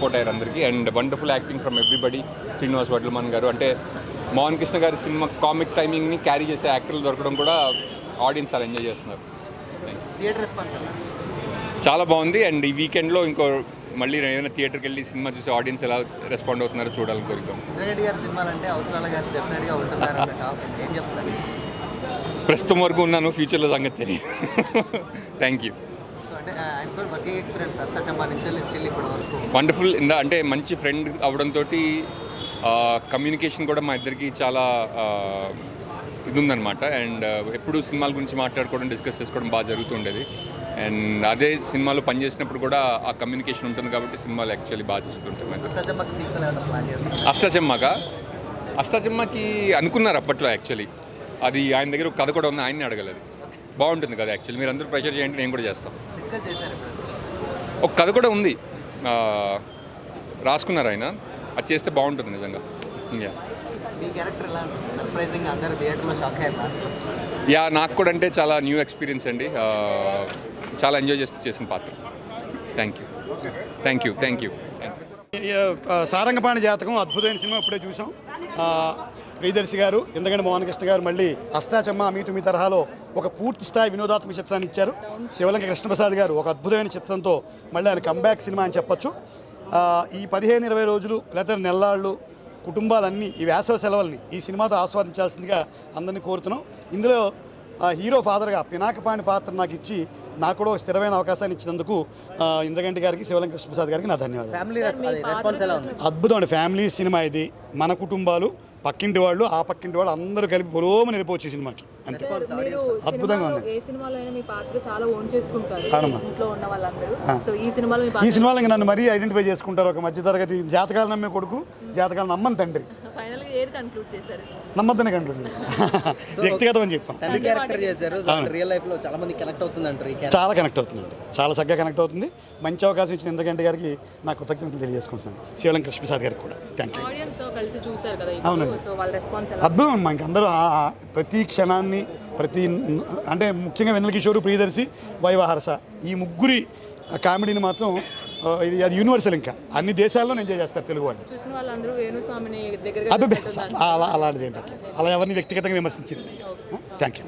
Support అయ్యారు అందరికీ. And wonderful acting from everybody. Srinivas Vadlaman గారు అంటే మోహన్ కృష్ణ గారి సినిమా కామిక్ టైమింగ్ని క్యారీ చేసే యాక్టర్లు దొరకడం కూడా ఆడియన్స్ చాలా ఎంజాయ్ చేస్తున్నారు. థియేటర్ రెస్పాన్స్ చాలా బాగుంది. అండ్ ఈ వీకెండ్లో మళ్ళీ ఏదైనా థియేటర్కి వెళ్ళి సినిమా చూసి ఆడియన్స్ ఎలా రెస్పాండ్ అవుతున్నారో చూడాలని కోరుతాం. ప్రస్తుతం వరకు ఉన్నాను, ఫ్యూచర్లో సంగతి తెలియదు. Thank you. వండర్ఫుల్. అంటే మంచి ఫ్రెండ్ అవడంతో కమ్యూనికేషన్ కూడా మా ఇద్దరికి చాలా ఇది ఉందన్నమాట. అండ్ ఎప్పుడు సినిమాల గురించి మాట్లాడుకోవడం, డిస్కస్ చేసుకోవడం బాగా జరుగుతుండేది. అండ్ అదే సినిమాలో పనిచేసినప్పుడు కూడా ఆ కమ్యూనికేషన్ ఉంటుంది కాబట్టి సినిమాలు యాక్చువల్లీ బాగా చూస్తుంటాం. అష్టాచెమ్మకి అనుకున్నారు అప్పట్లో. యాక్చువల్లీ అది ఆయన దగ్గర కథ కూడా ఉంది, ఆయన్ని అడగలేదు. బాగుంటుంది కదా యాక్చువల్లీ. మీరు అందరూ ప్రెషర్ చేయండి, నేను కూడా చేస్తాను. ఒక కథ కూడా ఉంది, రాసుకున్నారు ఆయన. అది చేస్తే బాగుంటుంది నిజంగా. యా, నాకు కూడా అంటే చాలా న్యూ ఎక్స్పీరియన్స్ అండి. చాలా ఎంజాయ్ చేస్తూ చేసిన పాత్ర. Thank you. సారంగపాణి జాతకం అద్భుతమైన సినిమా ఇప్పుడే చూసాం. ప్రియదర్శి గారు, ఎందుకంటే మోహన్ కృష్ణ గారు మళ్ళీ అష్టాచెమ్మ మీ తరహాలో ఒక పూర్తి స్థాయి వినోదాత్మక చిత్రాన్ని ఇచ్చారు. శివలంక కృష్ణప్రసాద్ గారు ఒక అద్భుతమైన చిత్రంతో మళ్ళీ ఆయన కంబ్యాక్ సినిమా అని చెప్పొచ్చు. ఈ 15-20 రోజులు లేదా నెల్లాళ్ళు కుటుంబాలన్నీ ఈ వేసవి సెలవుల్ని ఈ సినిమాతో ఆస్వాదించాల్సిందిగా అందరినీ కోరుతున్నాం. ఇందులో హీరో ఫాదర్గా పినాకపాణి పాత్ర నాకు ఇచ్చి నాకు కూడా ఒక స్థిరమైన అవకాశాన్ని ఇచ్చినందుకు ఇంద్రగంటి గారికి, శివలంక కృష్ణప్రసాద్ గారికి నా ధన్యవాదాలు. అద్భుతం అండి. ఫ్యామిలీ సినిమా ఇది. మన కుటుంబాలు, పక్కింటి వాళ్ళు, ఆ పక్కింటి వాళ్ళు అందరూ కలిపి పొలోమని వెళ్ళిపోవచ్చు సినిమాకి. అంతే, అద్భుతంగా ఉంది. ఈ సినిమాలో నన్ను మరీ ఐడెంటిఫై చేసుకుంటారు. ఒక మధ్యతరగతి జాతకాలు నమ్మే కొడుకు, జాతకాలు నమ్మని తండ్రి. నమ్మద్దనే కంక్లూడ్ చేశారు. వ్యక్తిగతం అని చెప్పాం. చాలా కనెక్ట్ అవుతుందండి. చాలా చక్కగా కనెక్ట్ అవుతుంది. మంచి అవకాశం ఇచ్చిన ఇంద్రగంటి గారికి నా కృతజ్ఞతలు తెలియజేసుకుంటున్నాను. శివలంక కృష్ణప్రసాద్ గారికి కూడా థ్యాంక్ యూ. అవునండి, అద్భుతం. మనకి అందరూ ప్రతి క్షణాన్ని అంటే ముఖ్యంగా వెన్నెల కిషోర్, ప్రియదర్శి, వైవాహర్ష ఈ ముగ్గురి కామెడీని మాత్రం అది యూనివర్సల్. ఇంకా అన్ని దేశాల్లో ఎంజాయ్ చేస్తారు తెలుగు వాళ్ళు. అలాంటిది ఏంటంటే అలా ఎవరిని వ్యక్తిగతంగా విమర్శించింది. Thank you.